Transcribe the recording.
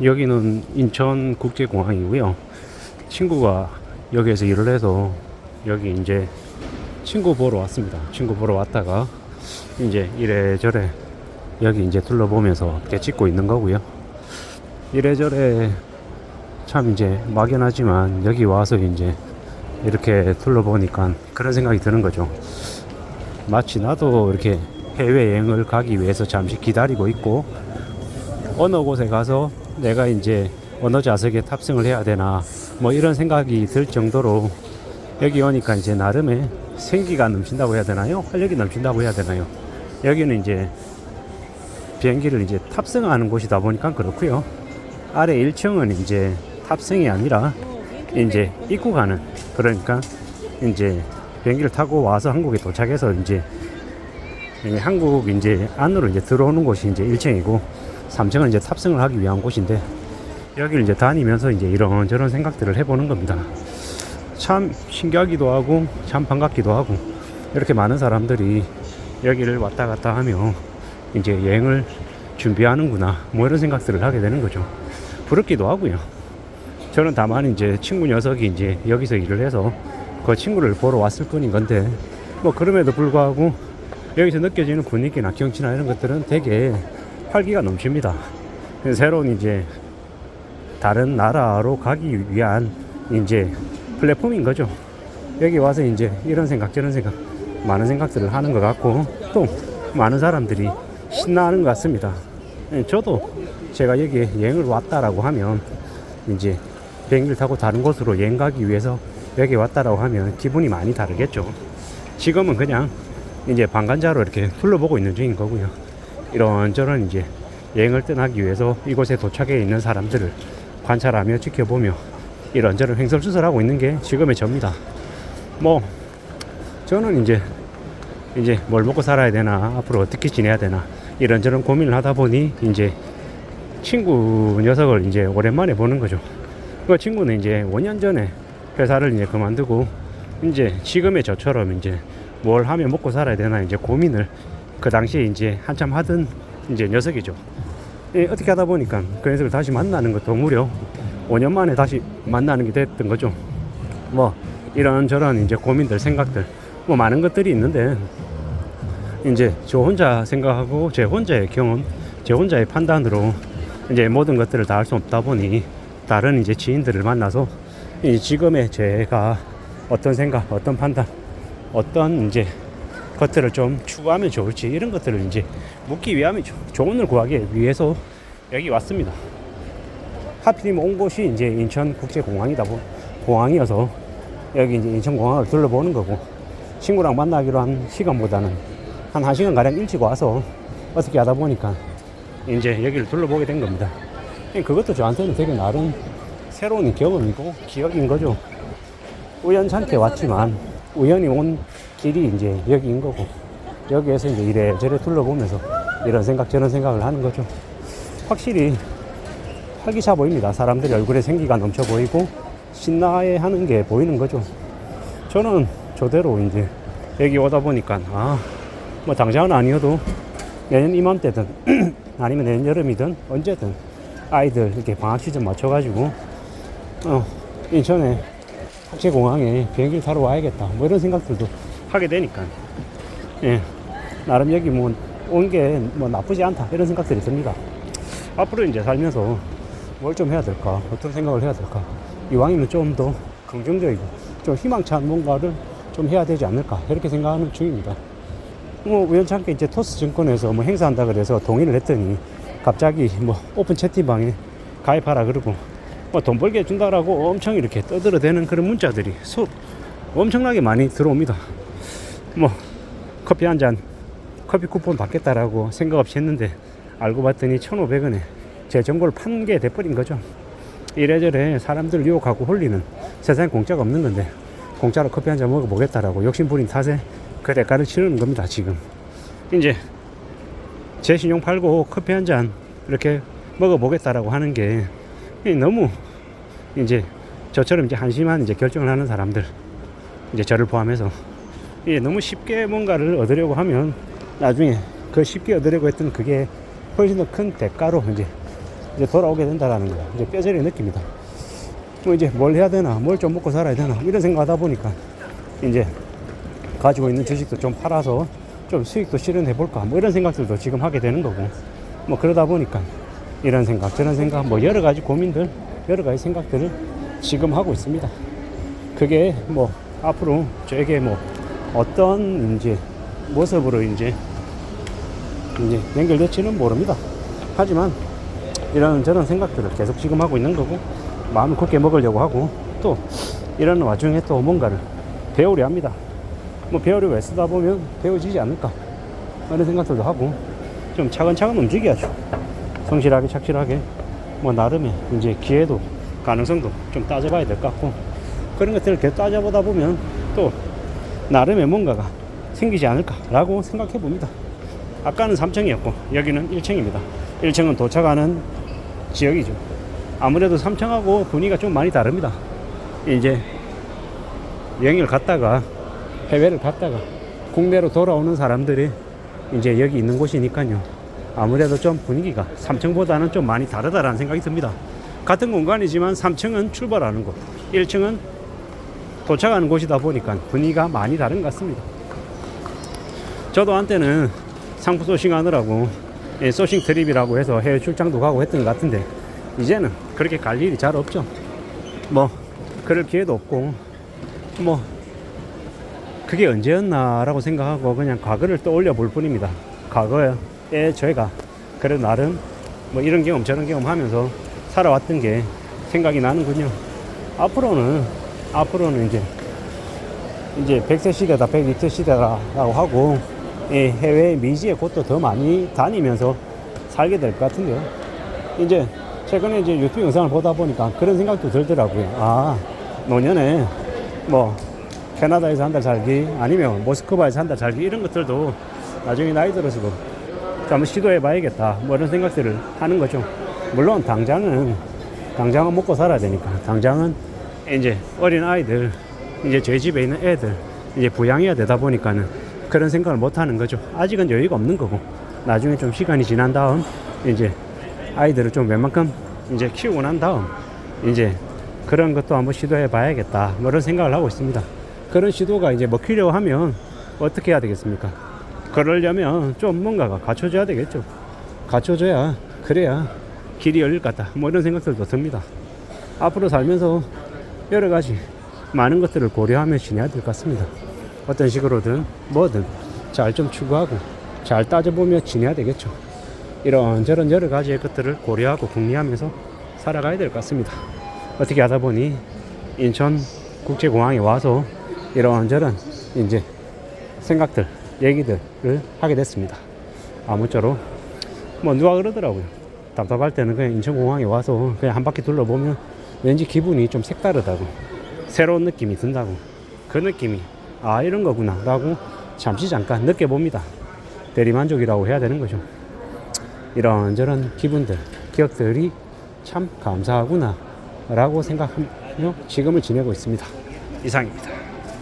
여기는 인천국제공항이고요. 친구가 여기에서 일을 해서 여기 이제 친구 보러 왔습니다. 친구 보러 왔다가 이제 이래저래 여기 이제 둘러보면서 이렇게 찍고 있는 거고요. 이래저래 참 이제 막연하지만 여기 와서 이제 이렇게 둘러보니까 그런 생각이 드는 거죠. 마치 나도 이렇게 해외여행을 가기 위해서 잠시 기다리고 있고 어느 곳에 가서 내가 이제 어느 좌석에 탑승을 해야 되나 뭐 이런 생각이 들 정도로 여기 오니까 이제 나름의 생기가 넘친다고 해야 되나요? 활력이 넘친다고 해야 되나요? 여기는 이제 비행기를 이제 탑승하는 곳이다 보니까 그렇고요. 아래 1층은 이제 탑승이 아니라 이제 입국하는, 그러니까 이제 비행기를 타고 와서 한국에 도착해서 이제 한국 이제 안으로 이제 들어오는 곳이 이제 1층이고 3층은 이제 탑승을 하기 위한 곳인데 여기를 이제 다니면서 이제 이런저런 생각들을 해보는 겁니다. 참 신기하기도 하고 참 반갑기도 하고 이렇게 많은 사람들이 여기를 왔다 갔다 하며 이제 여행을 준비하는구나 뭐 이런 생각들을 하게 되는 거죠. 부럽기도 하고요. 저는 다만 이제 친구 녀석이 이제 여기서 일을 해서 그 친구를 보러 왔을 뿐인 건데 뭐 그럼에도 불구하고 여기서 느껴지는 분위기나 경치나 이런 것들은 되게 활기가 넘칩니다. 새로운 이제 다른 나라로 가기 위한 이제 플랫폼인 거죠. 여기 와서 이제 이런 생각 저런 생각 많은 생각들을 하는 것 같고 또 많은 사람들이 신나하는 것 같습니다. 저도 제가 여기에 여행을 왔다라고 하면 이제 비행기를 타고 다른 곳으로 여행 가기 위해서 여기 왔다라고 하면 기분이 많이 다르겠죠. 지금은 그냥 이제 방관자로 이렇게 둘러보고 있는 중인 거고요. 이런저런 이제 여행을 떠나기 위해서 이곳에 도착해 있는 사람들을 관찰하며 지켜보며 이런저런 횡설수설하고 있는 게 지금의 저입니다. 뭐 저는 이제 뭘 먹고 살아야 되나 앞으로 어떻게 지내야 되나 이런저런 고민을 하다 보니 이제 친구 녀석을 이제 오랜만에 보는 거죠. 그 친구는 이제 5년 전에 회사를 이제 그만두고 이제 지금의 저처럼 이제 뭘 하면 먹고 살아야 되나 이제 고민을 그 당시에 이제 한참 하던 이제 녀석이죠. 어떻게 하다 보니까 그 녀석을 다시 만나는 것도 무려 5년 만에 다시 만나는 게 됐던 거죠. 뭐 이런저런 이제 고민들 생각들 뭐 많은 것들이 있는데 이제 저 혼자 생각하고 제 혼자의 경험 제 혼자의 판단으로 이제 모든 것들을 다 할 수 없다 보니 다른 이제 지인들을 만나서 지금의 제가 어떤 생각 어떤 판단 어떤 이제 것들을 좀 추구하면 좋을지 이런 것들을 이제 묻기 위함에 조언을 구하기 위해서 여기 왔습니다. 하필이면 온 곳이 이제 공항이어서 여기 이제 인천공항을 둘러보는 거고 친구랑 만나기로 한 시간보다는 한 1시간 가량 일찍 와서 어떻게 하다 보니까 이제 여기를 둘러보게 된 겁니다. 그것도 저한테는 되게 나름 새로운 경험이고 기억인 거죠. 우연찮게 왔지만 우연히 온 길이 이제 여기인 거고 여기에서 이제 이래저래 둘러보면서 이런 생각 저런 생각을 하는 거죠. 확실히 활기차 보입니다. 사람들이 얼굴에 생기가 넘쳐 보이고 신나해 하는 게 보이는 거죠. 저는 저대로 이제 여기 오다 보니까 뭐 당장은 아니어도 내년 이맘때든 아니면 내년 여름이든 언제든 아이들 이렇게 방학 시즌 맞춰가지고 인천에 국제공항에 비행기를 타러 와야겠다 뭐 이런 생각들도 하게 되니까 나름 여기 뭐 온 게 뭐 나쁘지 않다 이런 생각들이 듭니다. 앞으로 이제 살면서 뭘 좀 해야 될까 어떤 생각을 해야 될까 이왕이면 좀 더 긍정적이고 좀 희망찬 뭔가를 좀 해야 되지 않을까 이렇게 생각하는 중입니다. 뭐 우연찮게 이제 토스증권에서 뭐 행사한다 그래서 동의를 했더니 갑자기 뭐 오픈 채팅방에 가입하라 그러고 뭐 돈 벌게 해준다라고 엄청 이렇게 떠들어대는 그런 문자들이 엄청나게 많이 들어옵니다. 뭐 커피 한 잔 커피 쿠폰 받겠다라고 생각 없이 했는데 알고 봤더니 1,500원에 제 정보를 판 게 돼버린 거죠. 이래저래 사람들을 유혹하고 홀리는 세상에 공짜가 없는 건데 공짜로 커피 한 잔 먹어보겠다라고 욕심 부린 탓에 그 대가를 치르는 겁니다. 지금 이제 제 신용 팔고 커피 한 잔 이렇게 먹어보겠다라고 하는 게 너무 이제 저처럼 이제 한심한 이제 결정을 하는 사람들 이제 저를 포함해서 너무 쉽게 뭔가를 얻으려고 하면 나중에 그 쉽게 얻으려고 했던 그게 훨씬 더 큰 대가로 이제 이제 돌아오게 된다라는 거 이제 뼈저리 느낍니다. 뭐 이제 뭘 해야 되나, 뭘 좀 먹고 살아야 되나 이런 생각하다 보니까 이제 가지고 있는 주식도 좀 팔아서 좀 수익도 실현해 볼까 뭐 이런 생각들도 지금 하게 되는 거고, 뭐 그러다 보니까 이런 생각 저런 생각 뭐 여러 가지 고민들 여러 가지 생각들을 지금 하고 있습니다. 그게 뭐 앞으로 저에게 뭐 어떤 이제 모습으로 이제 연결될지는 모릅니다. 하지만 이런 저런 생각들을 계속 지금 하고 있는 거고, 마음을 굳게 먹으려고 하고, 또 이런 와중에 또 뭔가를 배우려 합니다. 뭐 배우려고 애쓰다 보면 배워지지 않을까 이런 생각들도 하고, 좀 차근차근 움직여야죠. 성실하게 착실하게 뭐 나름의 이제 기회도 가능성도 좀 따져봐야 될 것 같고, 그런 것들을 계속 따져보다 보면 또 나름의 뭔가가 생기지 않을까라고 생각해 봅니다. 아까는 3층이었고 여기는 1층입니다. 1층은 도착하는 지역이죠. 아무래도 3층하고 분위기가 좀 많이 다릅니다. 이제 여행을 갔다가 해외를 갔다가 국내로 돌아오는 사람들이 이제 여기 있는 곳이니까요. 아무래도 좀 분위기가 3층보다는 좀 많이 다르다라는 생각이 듭니다. 같은 공간이지만 3층은 출발하는 곳, 1층은 도착하는 곳이다 보니까 분위기가 많이 다른 것 같습니다. 저도 한때는 상품 소싱하느라고 소싱 트립이라고 해서 해외 출장도 가고 했던 것 같은데, 이제는 그렇게 갈 일이 잘 없죠. 뭐 그럴 기회도 없고, 뭐 그게 언제였나 라고 생각하고 그냥 과거를 떠올려 볼 뿐입니다. 과거에 저희가 그래도 나름 뭐 이런 경험 저런 경험 하면서 살아왔던 게 생각이 나는군요. 앞으로는 이제 100세 시대다 102세 시대라고 하고 해외 미지의 곳도 더 많이 다니면서 살게 될 것 같은데요. 이제 최근에 이제 유튜브 영상을 보다 보니까 그런 생각도 들더라고요. 아, 노년에 뭐 캐나다에서 한 달 살기 아니면 모스크바에서 한 달 살기 이런 것들도 나중에 나이 들어서도 한번 시도해 봐야겠다 뭐 이런 생각들을 하는 거죠. 물론 당장은 먹고 살아야 되니까, 당장은 이제 어린 아이들, 이제 저희 집에 있는 애들 이제 부양해야 되다 보니까는 그런 생각을 못 하는 거죠. 아직은 여유가 없는 거고, 나중에 좀 시간이 지난 다음 이제 아이들을 좀 웬만큼 이제 키우고 난 다음 이제 그런 것도 한번 시도해 봐야겠다 뭐 이런 생각을 하고 있습니다. 그런 시도가 이제 먹히려고 하면 어떻게 해야 되겠습니까? 그러려면 좀 뭔가가 갖춰져야 되겠죠. 갖춰져야 그래야 길이 열릴 것 같다 뭐 이런 생각들도 듭니다. 앞으로 살면서 여러 가지 많은 것들을 고려하며 지내야 될 것 같습니다. 어떤 식으로든 뭐든 잘 좀 추구하고 잘 따져보며 지내야 되겠죠. 이런저런 여러 가지의 것들을 고려하고 궁리하면서 살아가야 될 것 같습니다. 어떻게 하다 보니 인천 국제공항에 와서 이런저런 이제 생각들 얘기들을 하게 됐습니다. 아무쪼록 뭐 누가 그러더라고요. 답답할 때는 그냥 인천공항에 와서 그냥 한 바퀴 둘러보면 왠지 기분이 좀 색다르다고, 새로운 느낌이 든다고, 그 느낌이 아 이런 거구나 라고 잠시 잠깐 느껴봅니다. 대리만족이라고 해야 되는 거죠. 이런저런 기분들 기억들이 참 감사하구나 라고 생각하며 지금을 지내고 있습니다. 이상입니다.